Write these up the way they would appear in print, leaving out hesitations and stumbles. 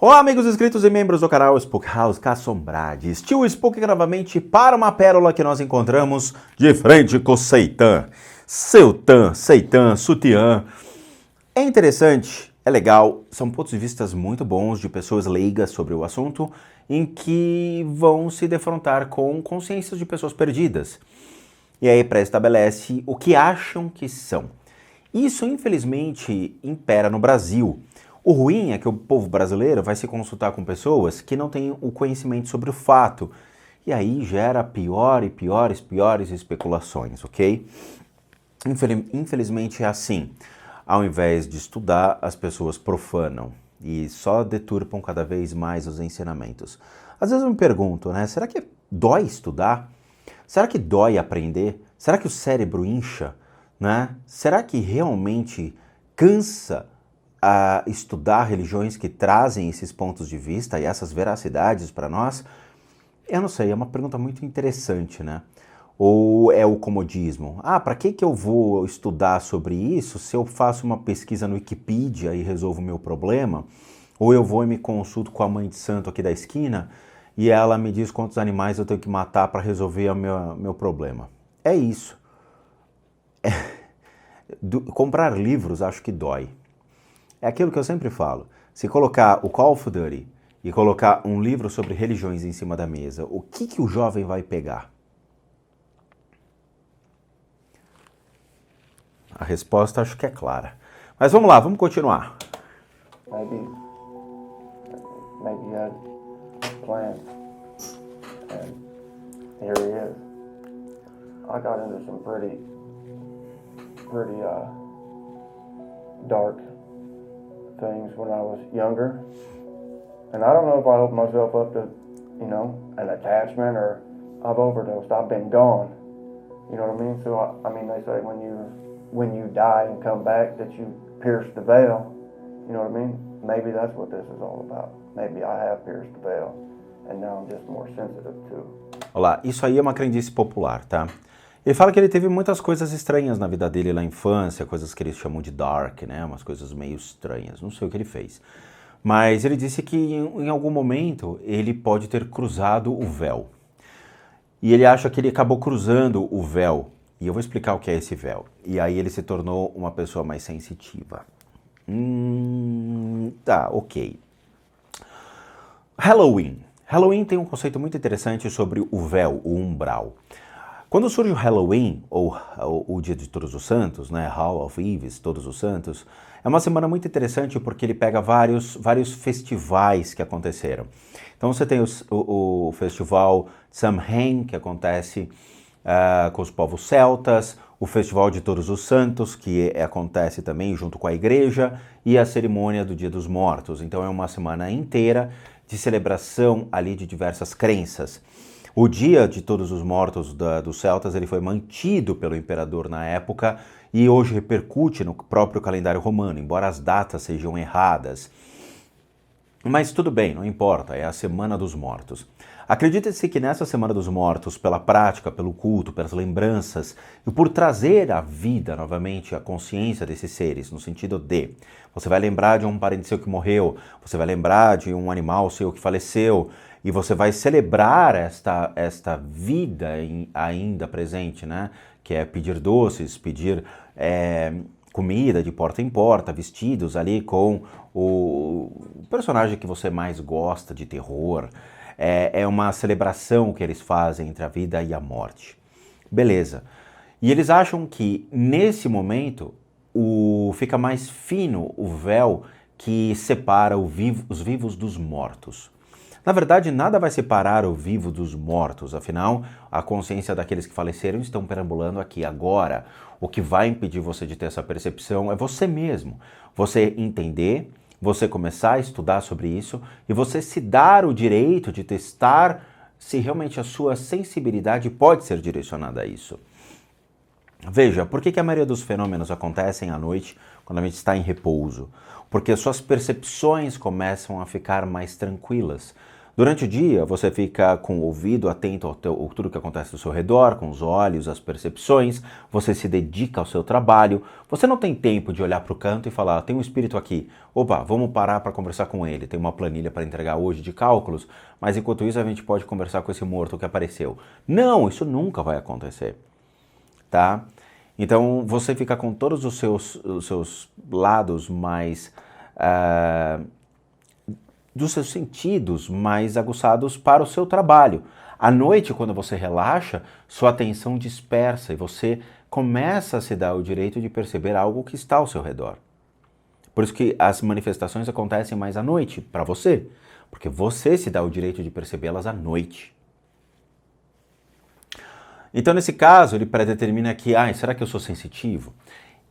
Olá, amigos inscritos e membros do canal Spook House Cassombrades. Tio Spook novamente para uma pérola que nós encontramos de frente com Seitan. Seitan, sutiã. É interessante, é legal, são pontos de vista muito bons de pessoas leigas sobre o assunto, em que vão se defrontar com consciências de pessoas perdidas. E aí pré-estabelece o que acham que são. Isso, infelizmente, impera no Brasil. O ruim é que o povo brasileiro vai se consultar com pessoas que não têm o conhecimento sobre o fato. E aí gera piores especulações, ok? Infelizmente é assim. Ao invés de estudar, as pessoas profanam e só deturpam cada vez mais os ensinamentos. Às vezes eu me pergunto, né? Será que dói estudar? Será que dói aprender? Será que o cérebro incha? Né? Será que realmente cansa a estudar religiões que trazem esses pontos de vista e essas veracidades para nós? Eu não sei, é uma pergunta muito interessante, né? Ou é o comodismo? Para que eu vou estudar sobre isso se eu faço uma pesquisa no Wikipedia e resolvo o meu problema? Ou eu vou e me consulto com a mãe de santo aqui da esquina e ela me diz quantos animais eu tenho que matar para resolver o meu problema? É isso. Comprar livros acho que dói. É aquilo que eu sempre falo. Se colocar o Call of Duty e colocar um livro sobre religiões em cima da mesa, o que o jovem vai pegar? A resposta acho que é clara. Mas vamos lá, vamos continuar. Maybe you had plans, and here he is. I got into some pretty dark things when I was younger, and I don't know if I opened myself up to, an attachment or I've overdosed. I've been gone. You know what I mean? So I mean, they say when you die and come back that you pierce the veil. You know what I mean? Maybe that's what this is all about. Maybe I have pierced the veil, and now I'm just more sensitive to. Olá, isso aí é uma crendice popular, tá? Ele fala que ele teve muitas coisas estranhas na vida dele na infância, coisas que eles chamam de dark, né? Umas coisas meio estranhas, não sei o que ele fez. Mas ele disse que em algum momento ele pode ter cruzado o véu. E ele acha que ele acabou cruzando o véu. E eu vou explicar o que é esse véu. E aí ele se tornou uma pessoa mais sensitiva. Tá, ok. Halloween. Halloween tem um conceito muito interessante sobre o véu, o umbral. Quando surge o Halloween, ou o Dia de Todos os Santos, né, Hall of Eves, Todos os Santos, é uma semana muito interessante porque ele pega vários festivais que aconteceram. Então você tem o festival Samhain, que acontece com os povos celtas, o Festival de Todos os Santos, que acontece também junto com a igreja, e a cerimônia do Dia dos Mortos. Então é uma semana inteira de celebração ali de diversas crenças. O Dia de Todos os Mortos dos celtas ele foi mantido pelo imperador na época e hoje repercute no próprio calendário romano, embora as datas sejam erradas. Mas tudo bem, não importa, é a Semana dos Mortos. Acredita-se que nessa Semana dos Mortos, pela prática, pelo culto, pelas lembranças e por trazer à vida novamente a consciência desses seres, no sentido de você vai lembrar de um parente seu que morreu, você vai lembrar de um animal seu que faleceu e você vai celebrar esta vida ainda presente, né? Que é pedir doces, pedir comida de porta em porta, vestidos ali com o personagem que você mais gosta de terror. É uma celebração que eles fazem entre a vida e a morte. Beleza. E eles acham que, nesse momento, fica mais fino o véu que separa os vivos dos mortos. Na verdade, nada vai separar o vivo dos mortos, afinal, a consciência daqueles que faleceram estão perambulando aqui agora. O que vai impedir você de ter essa percepção é você mesmo. Você entender, você começar a estudar sobre isso e você se dar o direito de testar se realmente a sua sensibilidade pode ser direcionada a isso. Veja, por que a maioria dos fenômenos acontecem à noite quando a gente está em repouso? Porque suas percepções começam a ficar mais tranquilas. Durante o dia, você fica com o ouvido atento a tudo que acontece ao seu redor, com os olhos, as percepções, você se dedica ao seu trabalho, você não tem tempo de olhar para o canto e falar, tem um espírito aqui, opa, vamos parar para conversar com ele, tem uma planilha para entregar hoje de cálculos, mas enquanto isso a gente pode conversar com esse morto que apareceu. Não, isso nunca vai acontecer, tá? Então, você fica com todos os seus lados mais... dos seus sentidos mais aguçados para o seu trabalho. À noite, quando você relaxa, sua atenção dispersa e você começa a se dar o direito de perceber algo que está ao seu redor. Por isso que as manifestações acontecem mais à noite, para você, porque você se dá o direito de percebê-las à noite. Então, nesse caso, ele predetermina que, será que eu sou sensitivo?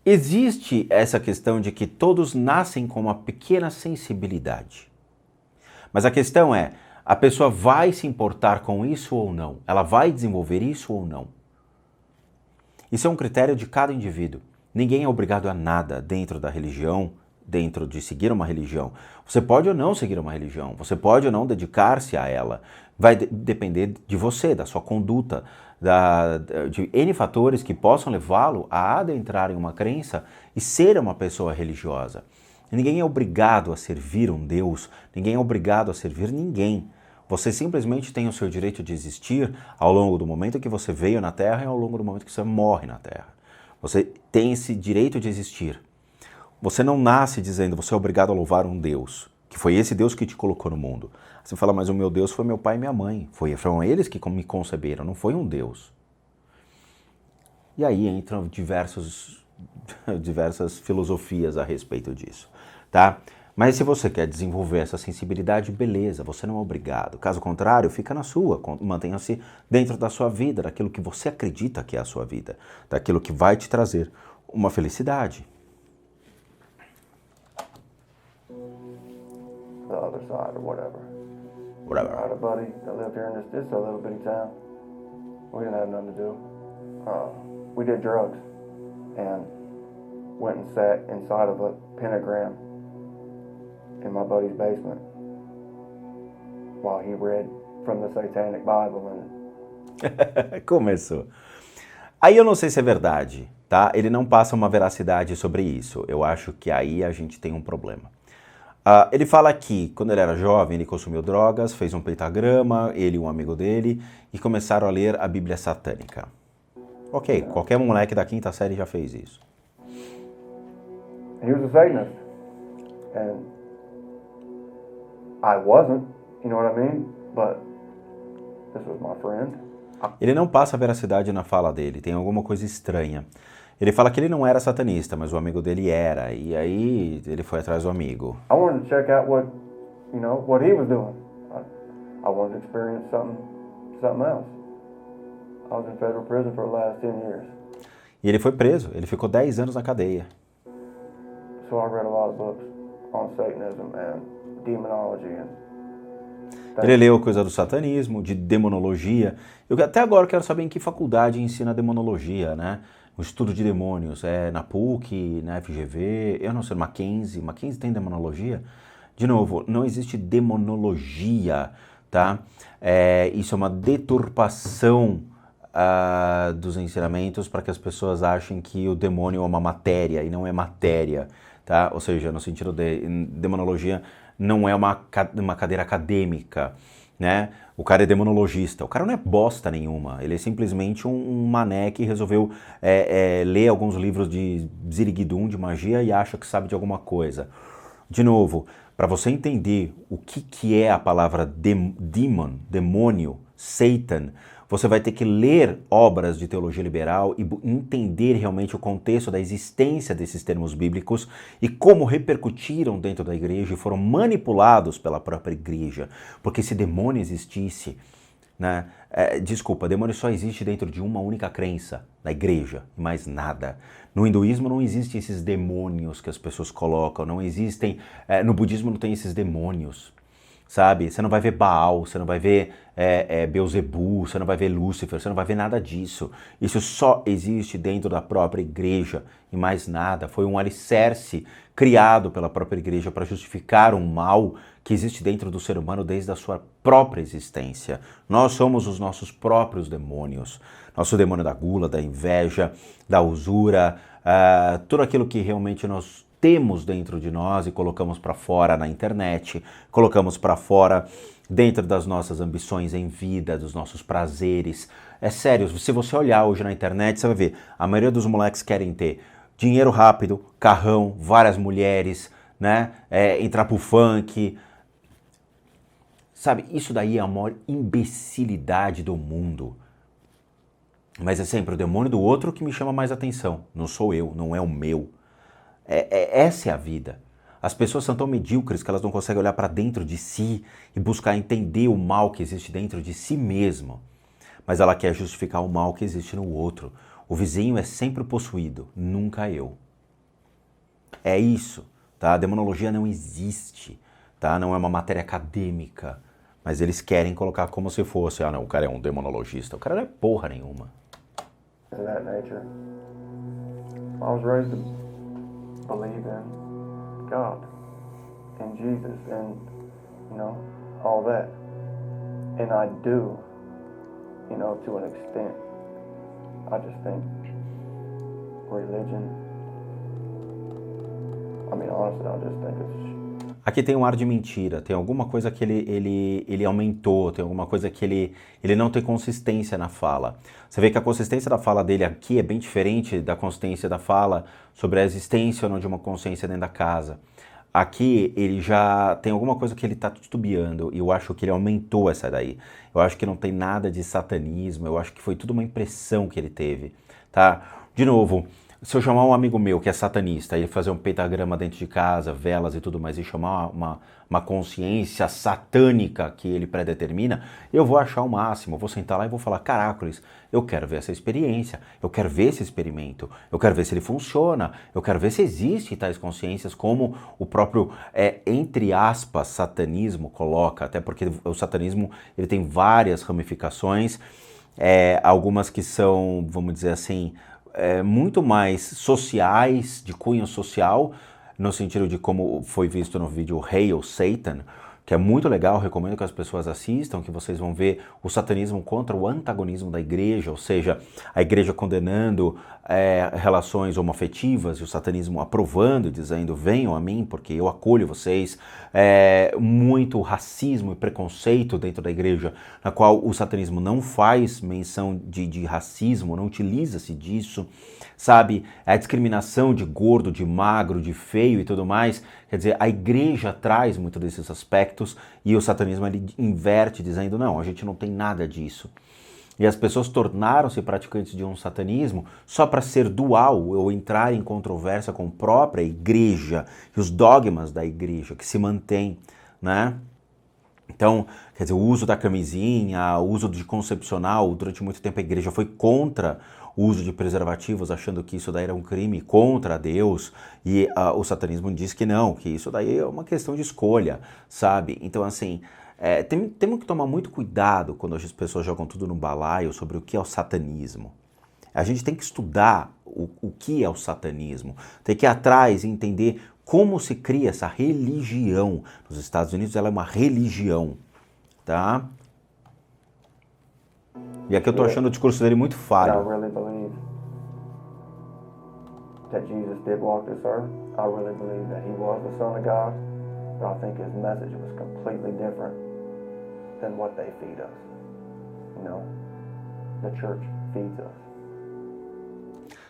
Existe essa questão de que todos nascem com uma pequena sensibilidade. Mas a questão é, a pessoa vai se importar com isso ou não? Ela vai desenvolver isso ou não? Isso é um critério de cada indivíduo. Ninguém é obrigado a nada dentro da religião, dentro de seguir uma religião. Você pode ou não seguir uma religião, você pode ou não dedicar-se a ela. Vai depender de você, da sua conduta, de N fatores que possam levá-lo a adentrar em uma crença e ser uma pessoa religiosa. Ninguém é obrigado a servir um Deus, ninguém é obrigado a servir ninguém. Você simplesmente tem o seu direito de existir ao longo do momento que você veio na Terra e ao longo do momento que você morre na Terra. Você tem esse direito de existir. Você não nasce dizendo, você é obrigado a louvar um Deus, que foi esse Deus que te colocou no mundo. Você fala, mas o meu Deus foi meu pai e minha mãe. Foram eles que me conceberam, não foi um Deus. E aí entram diversas filosofias a respeito disso, tá? Mas se você quer desenvolver essa sensibilidade, beleza, você não é obrigado. Caso contrário, fica na sua, mantenha-se dentro da sua vida, daquilo que você acredita que é a sua vida, daquilo que vai te trazer uma felicidade. The other side or whatever. Whatever. I had a buddy that lived here in this little bitty town. We didn't have nothing to do. We did drugs and went and sat inside of a pentagram in my buddy's basement while he read from the Satanic Bible. Começou. Aí eu não sei se é verdade, tá? Ele não passa uma veracidade sobre isso. Eu acho que aí a gente tem um problema. Ele fala que, quando ele era jovem, ele consumiu drogas, fez um pentagrama, ele e um amigo dele, e começaram a ler a Bíblia satânica. Ok, qualquer moleque da quinta série já fez isso. He was a Satanist. And I wasn't, you know what I mean? But this was my friend. Ele não passa a veracidade na fala dele, tem alguma coisa estranha. Ele fala que ele não era satanista, mas o amigo dele era, e aí ele foi atrás do amigo. I wanted to check out what he was doing. I wanted to experience something else. I was in federal prison for the last 10 years. E ele foi preso, ele ficou 10 anos na cadeia. So I read a lot of books on Satanism and demonology Ele leu coisa do satanismo, de demonologia. Eu até agora quero saber em que faculdade ensina demonologia, né? O estudo de demônios, na PUC, na FGV, eu não sei, Mackenzie tem demonologia? De novo, não existe demonologia, tá? Isso é uma deturpação dos ensinamentos para que as pessoas achem que o demônio é uma matéria e não é matéria, tá? Ou seja, no sentido de demonologia não é uma cadeira acadêmica, né? O cara é demonologista, o cara não é bosta nenhuma, ele é simplesmente um mané que resolveu ler alguns livros de ziriguidum, de magia e acha que sabe de alguma coisa. De novo, para você entender o que é a palavra demônio, Satan, você vai ter que ler obras de teologia liberal e entender realmente o contexto da existência desses termos bíblicos e como repercutiram dentro da igreja e foram manipulados pela própria igreja. Porque se demônio existisse, né? Demônio só existe dentro de uma única crença, na igreja, e mais nada. No hinduísmo não existem esses demônios que as pessoas colocam, não existem, no budismo não tem esses demônios. sabe? Você não vai ver Baal, você não vai ver Beelzebul, você não vai ver Lúcifer, você não vai ver nada disso. Isso só existe dentro da própria igreja e mais nada. Foi um alicerce criado pela própria igreja para justificar um mal que existe dentro do ser humano desde a sua própria existência. Nós somos os nossos próprios demônios. Nosso demônio da gula, da inveja, da usura, tudo aquilo que realmente nós temos dentro de nós e colocamos para fora na internet, colocamos para fora dentro das nossas ambições em vida, dos nossos prazeres. É sério, se você olhar hoje na internet, você vai ver, a maioria dos moleques querem ter dinheiro rápido, carrão, várias mulheres, né? Entrar pro funk. Sabe, isso daí é a maior imbecilidade do mundo. Mas é sempre o demônio do outro que me chama mais atenção. Não sou eu, não é o meu. Essa é a vida. As pessoas são tão medíocres que elas não conseguem olhar para dentro de si e buscar entender o mal que existe dentro de si mesmo. Mas ela quer justificar o mal que existe no outro. O vizinho é sempre possuído, nunca eu. É isso, tá? A demonologia não existe, tá? Não é uma matéria acadêmica. Mas eles querem colocar como se fosse, não, o cara é um demonologista. O cara não é porra nenhuma. In that nature. I was raised to believe in God, in Jesus, and, all that. And I do, to an extent. I just think religion, honestly, I just think it's... Aqui tem um ar de mentira, tem alguma coisa que ele aumentou, tem alguma coisa que ele não tem consistência na fala. Você vê que a consistência da fala dele aqui é bem diferente da consistência da fala sobre a existência ou não de uma consciência dentro da casa. Aqui ele já tem alguma coisa que ele está titubeando e eu acho que ele aumentou essa daí. Eu acho que não tem nada de satanismo, eu acho que foi tudo uma impressão que ele teve, tá? De novo, se eu chamar um amigo meu que é satanista, ele fazer um pentagrama dentro de casa, velas e tudo mais, e chamar uma consciência satânica que ele predetermina, eu vou achar o máximo, eu vou sentar lá e vou falar, caracoles, eu quero ver essa experiência, eu quero ver esse experimento, eu quero ver se ele funciona, eu quero ver se existem tais consciências como o próprio, entre aspas, satanismo coloca, até porque o satanismo ele tem várias ramificações, algumas que são, vamos dizer assim, muito mais sociais, de cunho social, no sentido de como foi visto no vídeo Hail Satan, que é muito legal, recomendo que as pessoas assistam, que vocês vão ver o satanismo contra o antagonismo da igreja, ou seja, a igreja condenando relações homoafetivas e o satanismo aprovando, dizendo, venham a mim porque eu acolho vocês, muito racismo e preconceito dentro da igreja, na qual o satanismo não faz menção de racismo, não utiliza-se disso, sabe, a discriminação de gordo, de magro, de feio e tudo mais, quer dizer, a igreja traz muito desses aspectos e o satanismo ele inverte dizendo, não, a gente não tem nada disso. E as pessoas tornaram-se praticantes de um satanismo só para ser dual ou entrar em controvérsia com a própria igreja e os dogmas da igreja que se mantém, né? Então, quer dizer, o uso da camisinha, o uso de concepcional, durante muito tempo a igreja foi contra o uso de preservativos, achando que isso daí era um crime contra Deus, e o satanismo diz que não, que isso daí é uma questão de escolha, sabe? Então, assim, temos que tomar muito cuidado quando as pessoas jogam tudo no balaio sobre o que é o satanismo. A gente tem que estudar o que é o satanismo, tem que ir atrás e entender como se cria essa religião. Nos Estados Unidos ela é uma religião, tá? E aqui eu tô achando o discurso dele muito falho. I really believe that Jesus did walk this earth. I really believe that he was the Son of God. But I think his message was completely different than what they feed us. The church feeds us.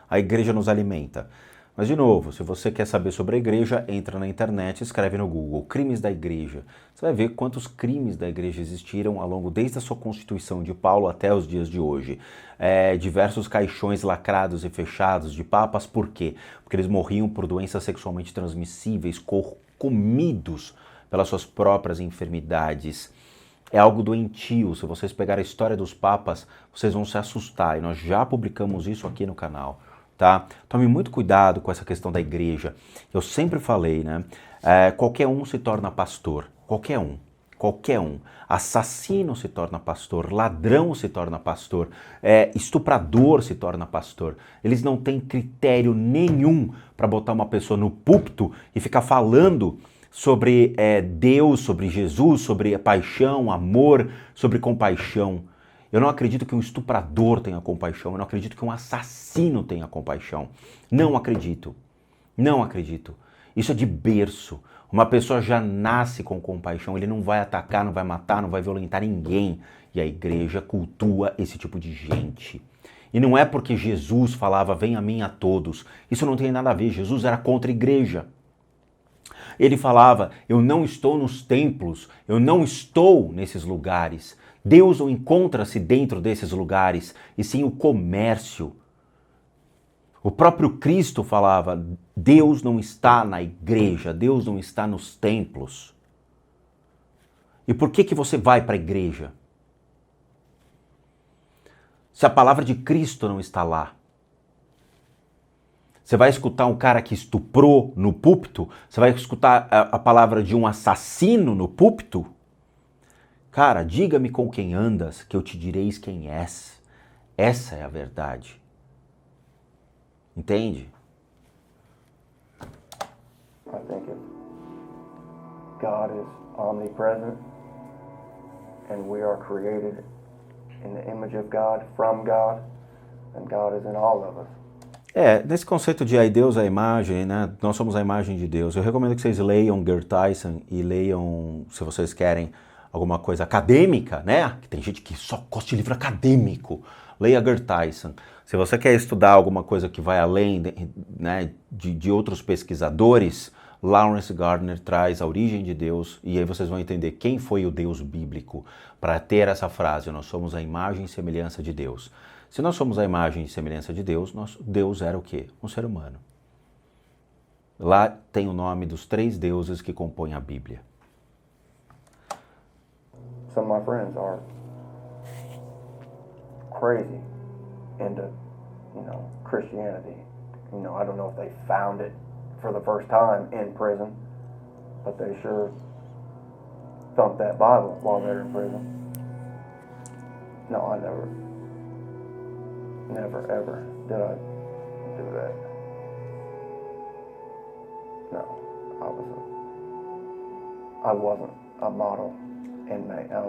A igreja nos alimenta. Mas, de novo, se você quer saber sobre a igreja, entra na internet e escreve no Google crimes da igreja. Você vai ver quantos crimes da igreja existiram ao longo desde a sua constituição de Paulo até os dias de hoje. Diversos caixões lacrados e fechados de papas, por quê? Porque eles morriam por doenças sexualmente transmissíveis, comidos pelas suas próprias enfermidades. É algo doentio. Se vocês pegarem a história dos papas, vocês vão se assustar. E nós já publicamos isso aqui no canal. Tá? Tome muito cuidado com essa questão da igreja. Eu sempre falei, né? Qualquer um se torna pastor. Qualquer um. qualquer um. Assassino se torna pastor, ladrão se torna pastor, estuprador se torna pastor. Eles não têm critério nenhum para botar uma pessoa no púlpito e ficar falando sobre Deus, sobre Jesus, sobre paixão, amor, sobre compaixão. Eu não acredito que um estuprador tenha compaixão, eu não acredito que um assassino tenha compaixão. Não acredito. Não acredito. Isso é de berço. Uma pessoa já nasce com compaixão, ele não vai atacar, não vai matar, não vai violentar ninguém. E a igreja cultua esse tipo de gente. E não é porque Jesus falava, venha a mim a todos. Isso não tem nada a ver, Jesus era contra a igreja. Ele falava, eu não estou nos templos, eu não estou nesses lugares. Deus não encontra-se dentro desses lugares, e sim o comércio. O próprio Cristo falava, Deus não está na igreja, Deus não está nos templos. E por que você vai para a igreja? Se a palavra de Cristo não está lá. Você vai escutar um cara que estuprou no púlpito? Você vai escutar a palavra de um assassino no púlpito? Cara, diga-me com quem andas, que eu te direis quem és. Essa é a verdade. Entende? I think if God is omnipresent and we are created in the image of God, from God, and God is in all of us. Nesse conceito de ai Deus, a imagem, né? Nós somos a imagem de Deus. Eu recomendo que vocês leiam Gerd Tyson e leiam, se vocês querem, alguma coisa acadêmica, né? Que tem gente que só gosta de livro acadêmico. Leia Gerd Tyson. Se você quer estudar alguma coisa que vai além de outros pesquisadores, Lawrence Gardner traz a origem de Deus e aí vocês vão entender quem foi o Deus bíblico para ter essa frase, nós somos a imagem e semelhança de Deus. Se nós somos a imagem e semelhança de Deus, Deus era o quê? Um ser humano. Lá tem o nome dos 3 deuses que compõem a Bíblia. Some of my friends are crazy into, Christianity. I don't know if they found it for the first time in prison, but they sure thumped that Bible while they're in prison. No, I never, ever did I do that. No, I wasn't a model inmate. I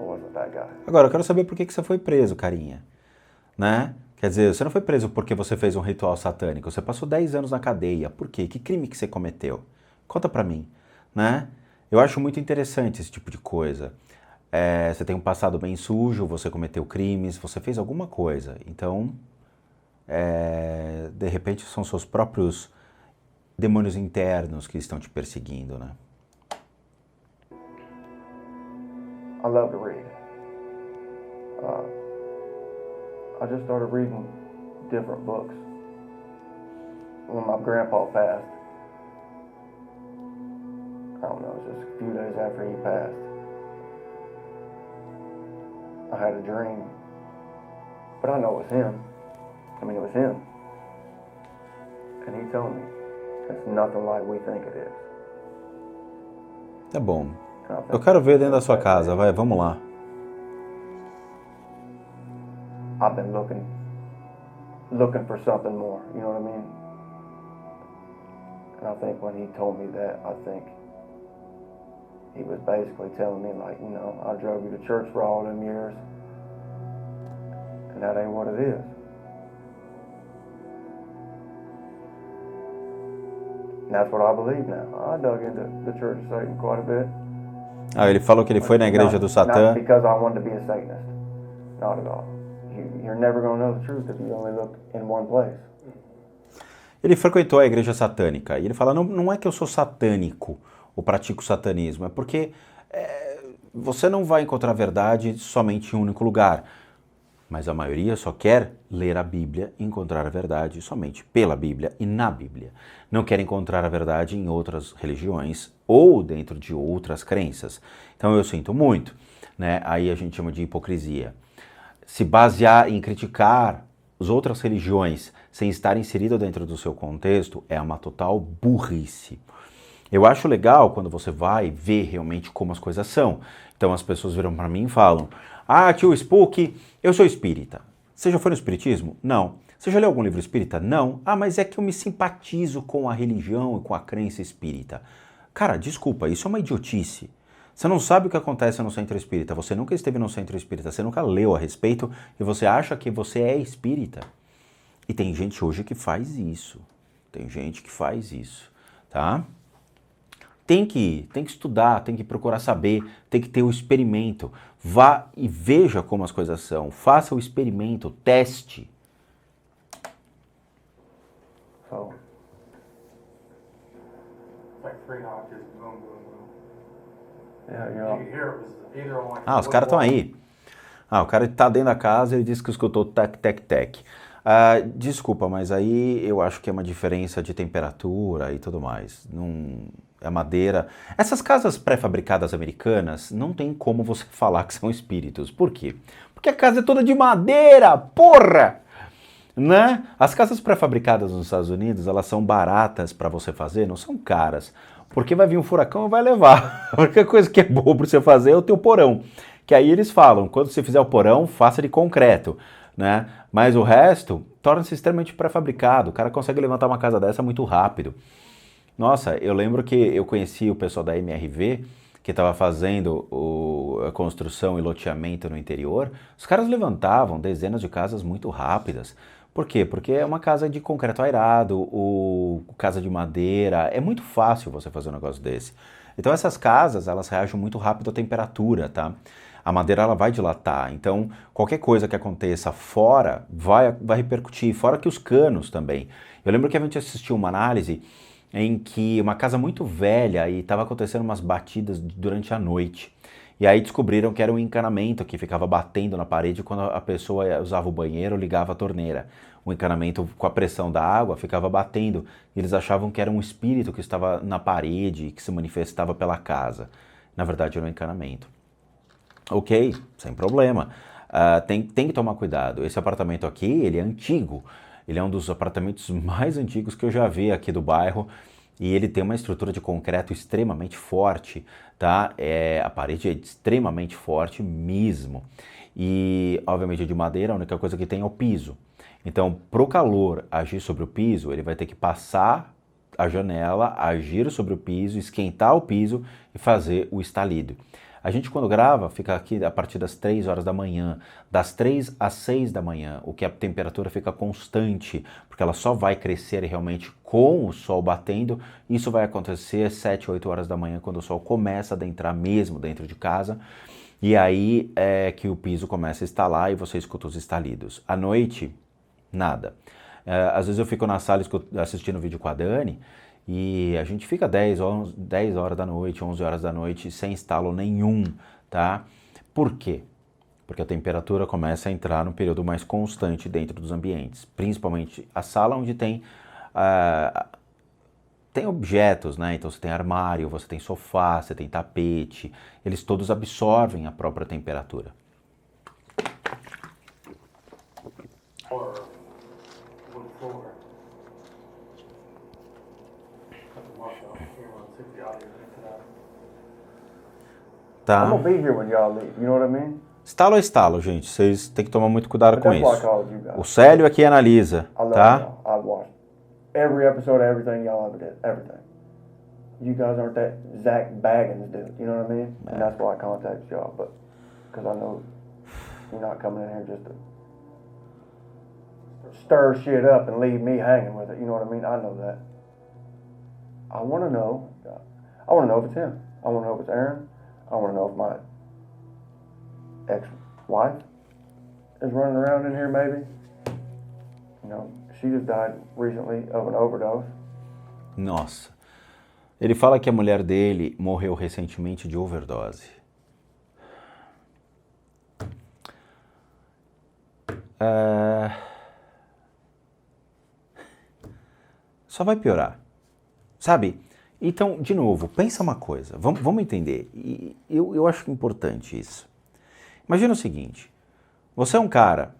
wasn't that guy. Agora, eu quero saber por que você foi preso, carinha, né? Quer dizer, você não foi preso porque você fez um ritual satânico, você passou 10 anos na cadeia. Por quê? Que crime que você cometeu? Conta pra mim, né? Eu acho muito interessante esse tipo de coisa. Você tem um passado bem sujo, você cometeu crimes, você fez alguma coisa. Então, de repente, são seus próprios demônios internos que estão te perseguindo, né? I love to read. I just started reading different books. When my grandpa passed, I don't know, just a few days after he passed, I had a dream. But I know it was him. It was him. And he told me, it's nothing like we think it is. Tá bom. Eu quero ver dentro da sua casa, vai, vamos lá. I've been looking for something more, you know what I mean? And I think when he told me that, I think he was basically telling me I drove you to church for all them years, and that ain't what it is. And that's what I believe now. I dug into the Church of Satan quite a bit. Ele falou que ele foi na igreja do Satã. Not because I wanted to be a Satanist. Not at all. You're never going to know the truth if you only look in one place. Ele frequentou a igreja satânica. E ele fala, não é que eu sou satânico ou pratico satanismo, é porque você não vai encontrar a verdade somente em um único lugar. Mas a maioria só quer ler a Bíblia e encontrar a verdade somente pela Bíblia e na Bíblia. Não quer encontrar a verdade em outras religiões ou dentro de outras crenças. Então eu sinto muito, né? Aí a gente chama de hipocrisia. Se basear em criticar as outras religiões sem estar inserido dentro do seu contexto é uma total burrice. Eu acho legal quando você vai ver realmente como as coisas são. Então as pessoas viram para mim e falam: ah, tio Spook, eu sou espírita. Você já foi no espiritismo? Não. Você já leu algum livro espírita? Não. Ah, mas é que eu me simpatizo com a religião e com a crença espírita. Cara, desculpa, isso é uma idiotice. Você não sabe o que acontece no centro espírita, você nunca esteve no centro espírita, você nunca leu a respeito e você acha que você é espírita. E tem gente hoje que faz isso. Tem gente que faz isso, tá? Tem que estudar, tem que procurar saber, tem que ter o experimento. Vá e veja como as coisas são. Faça o experimento, teste. So, It's like three knots, just boom, boom, boom. yeah, You yeah. could hear it was either on like Ah, os caras estão aí. Ah, o cara tá dentro da casa e ele disse que escutou tec, tec, tec. Ah, desculpa, mas aí eu acho que é uma diferença de temperatura e tudo mais. Não é madeira. Essas casas pré-fabricadas americanas não tem como você falar que são espíritos. Por quê? Porque a casa é toda de madeira, porra! Né? As casas pré-fabricadas nos Estados Unidos, elas são baratas para você fazer, não são caras. Porque vai vir um furacão e vai levar. A única coisa que é boa para você fazer é o teu porão. Que aí eles falam, quando você fizer o porão, faça de concreto, né? Mas o resto torna-se extremamente pré-fabricado. O cara consegue levantar uma casa dessa muito rápido. Nossa, eu lembro que eu conheci o pessoal da MRV, que estava fazendo a construção e loteamento no interior. Os caras levantavam dezenas de casas muito rápidas. Por quê? Porque é uma casa de concreto airado, ou casa de madeira. É muito fácil você fazer um negócio desse. Então essas casas, elas reagem muito rápido à temperatura, tá? A madeira, ela vai dilatar. Então, qualquer coisa que aconteça fora vai repercutir. Fora que os canos também. Eu lembro que a gente assistiu uma análise em que uma casa muito velha e estava acontecendo umas batidas durante a noite. E aí descobriram que era um encanamento que ficava batendo na parede quando a pessoa usava o banheiro ou ligava a torneira. O encanamento com a pressão da água ficava batendo. E eles achavam que era um espírito que estava na parede, que se manifestava pela casa. Na verdade era um encanamento. Ok, sem problema. Tem que tomar cuidado. Esse apartamento aqui, ele é antigo. Ele é um dos apartamentos mais antigos que eu já vi aqui do bairro. E ele tem uma estrutura de concreto extremamente forte, tá? A parede é extremamente forte mesmo. E, obviamente, de madeira, a única coisa que tem é o piso. Então, para o calor agir sobre o piso, ele vai ter que passar a janela, agir sobre o piso, esquentar o piso e fazer o estalido. A gente, quando grava, fica aqui a partir das 3 horas da manhã, das 3 às 6 da manhã, o que a temperatura fica constante, porque ela só vai crescer realmente com o sol batendo. Isso vai acontecer às 7, 8 horas da manhã, quando o sol começa a adentrar mesmo dentro de casa, e aí é que o piso começa a estalar e você escuta os estalidos. À noite, nada. Às vezes eu fico na sala assistindo vídeo com a Dani, e a gente fica 10 horas da noite, 11 horas da noite, sem estalo nenhum, tá? Por quê? Porque a temperatura começa a entrar num período mais constante dentro dos ambientes, principalmente a sala onde tem objetos, né? Então você tem armário, você tem sofá, você tem tapete, eles todos absorvem a própria temperatura. or wood floor. Cut the wash off. Here, let's see if the audio is it out. Tá? I'm gonna be here when y'all leave. You know what I mean? Estalo é estalo, gente. Vocês têm que tomar muito cuidado But com that's why I isso. called you guys. O Célio aqui analisa, I love tá? y'all. I watched every episode of everything y'all ever did. Everything. You guys aren't that Zach Baggins dude. You know what I mean? And that's why I contacted y'all. But because I know you're not coming in here just to stir shit up and leave me hanging with it. You know what I mean? I know that. I want to know. I want to know if it's him. I want to know if it's Aaron. I want to know if my ex-wife is running around in here maybe. You know, she just died recently of an overdose. Nossa. Ele fala que a mulher dele morreu recentemente de overdose. Só vai piorar. Sabe? Então, de novo, pensa uma coisa. Vamos entender. E eu acho importante isso. Imagina o seguinte. Você é um cara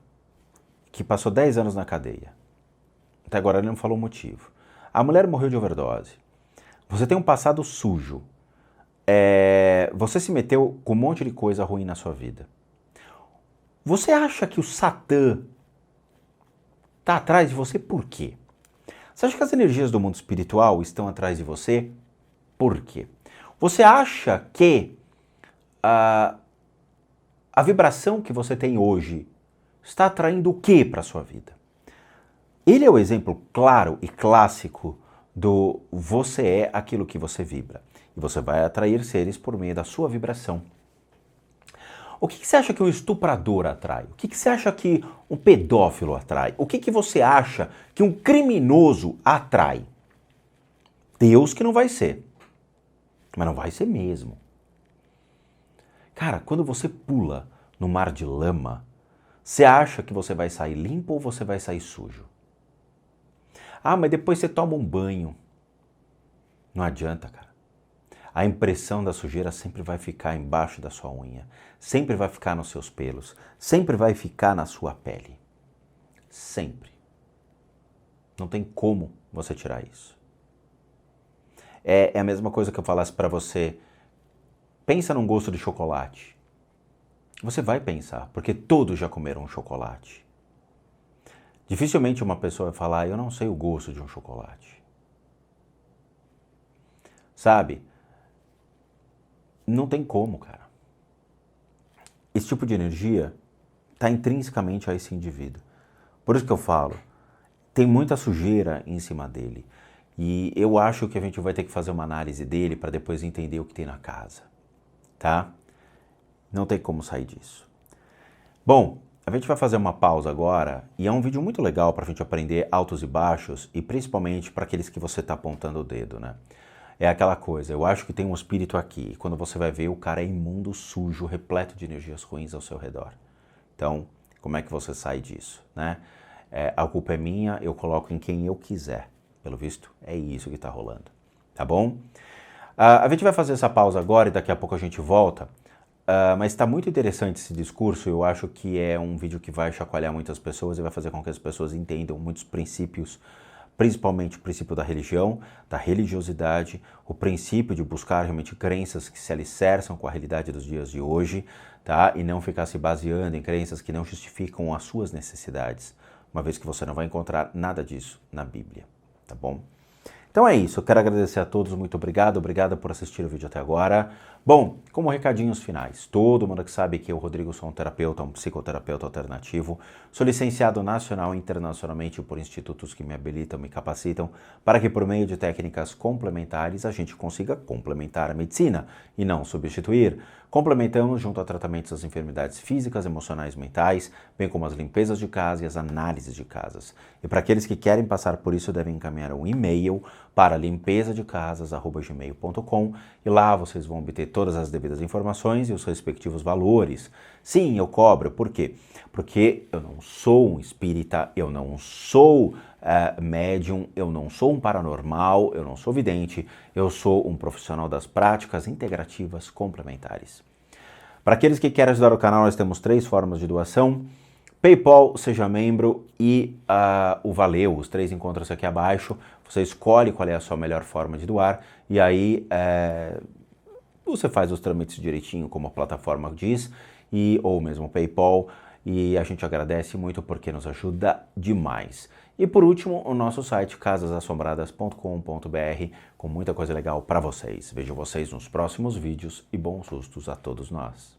que passou 10 anos na cadeia. Até agora ele não falou o motivo. A mulher morreu de overdose. Você tem um passado sujo. Você se meteu com um monte de coisa ruim na sua vida. Você acha que o Satã está atrás de você por quê? Você acha que as energias do mundo espiritual estão atrás de você por quê? Você acha que a vibração que você tem hoje está atraindo o quê para a sua vida? Ele é o exemplo claro e clássico do você é aquilo que você vibra. E você vai atrair seres por meio da sua vibração. O que você acha que um estuprador atrai? O que você acha que um pedófilo atrai? O que você acha que um criminoso atrai? Deus que não vai ser. Mas não vai ser mesmo. Cara, quando você pula no mar de lama, você acha que você vai sair limpo ou você vai sair sujo? Ah, mas depois você toma um banho. Não adianta, cara. A impressão da sujeira sempre vai ficar embaixo da sua unha, sempre vai ficar nos seus pelos, sempre vai ficar na sua pele. Sempre. Não tem como você tirar isso. É a mesma coisa que eu falasse para você, pensa num gosto de chocolate. Você vai pensar, porque todos já comeram chocolate. Dificilmente uma pessoa vai falar, eu não sei o gosto de um chocolate. Sabe? Não tem como, cara. Esse tipo de energia está intrinsecamente a esse indivíduo. Por isso que eu falo, tem muita sujeira em cima dele. E eu acho que a gente vai ter que fazer uma análise dele para depois entender o que tem na casa. Tá? Não tem como sair disso. Bom, a gente vai fazer uma pausa agora e é um vídeo muito legal para a gente aprender altos e baixos e principalmente para aqueles que você está apontando o dedo, né? É aquela coisa, eu acho que tem um espírito aqui, e quando você vai ver, o cara é imundo, sujo, repleto de energias ruins ao seu redor. Então, como é que você sai disso, né? A culpa é minha, eu coloco em quem eu quiser. Pelo visto, é isso que está rolando, tá bom? A gente vai fazer essa pausa agora e daqui a pouco a gente volta, mas está muito interessante esse discurso, eu acho que é um vídeo que vai chacoalhar muitas pessoas e vai fazer com que as pessoas entendam muitos princípios, principalmente o princípio da religião, da religiosidade, o princípio de buscar realmente crenças que se alicerçam com a realidade dos dias de hoje, tá? E não ficar se baseando em crenças que não justificam as suas necessidades, uma vez que você não vai encontrar nada disso na Bíblia, tá bom? Então é isso, eu quero agradecer a todos, muito obrigado, obrigada por assistir o vídeo até agora. Bom, como recadinhos finais, todo mundo que sabe que eu, Rodrigo, sou um terapeuta, um psicoterapeuta alternativo, sou licenciado nacional e internacionalmente por institutos que me habilitam, me capacitam, para que por meio de técnicas complementares a gente consiga complementar a medicina e não substituir. Complementamos junto a tratamentos das enfermidades físicas, emocionais, mentais, bem como as limpezas de casa e as análises de casas. E para aqueles que querem passar por isso, devem encaminhar um e-mail para limpezadecasas@gmail.com e lá vocês vão obter todas as devidas informações e os respectivos valores. Sim, eu cobro. Por quê? Porque eu não sou um espírita, eu não sou médium, eu não sou um paranormal, eu não sou vidente, eu sou um profissional das práticas integrativas complementares. Para aqueles que querem ajudar o canal, nós temos 3 formas de doação: PayPal, seja membro e o Valeu, os 3 encontram-se aqui abaixo. Você escolhe qual é a sua melhor forma de doar e aí você faz os trâmites direitinho, como a plataforma diz, ou mesmo o PayPal, e a gente agradece muito porque nos ajuda demais. E por último, o nosso site casasassombradas.com.br com muita coisa legal para vocês. Vejo vocês nos próximos vídeos e bons sustos a todos nós.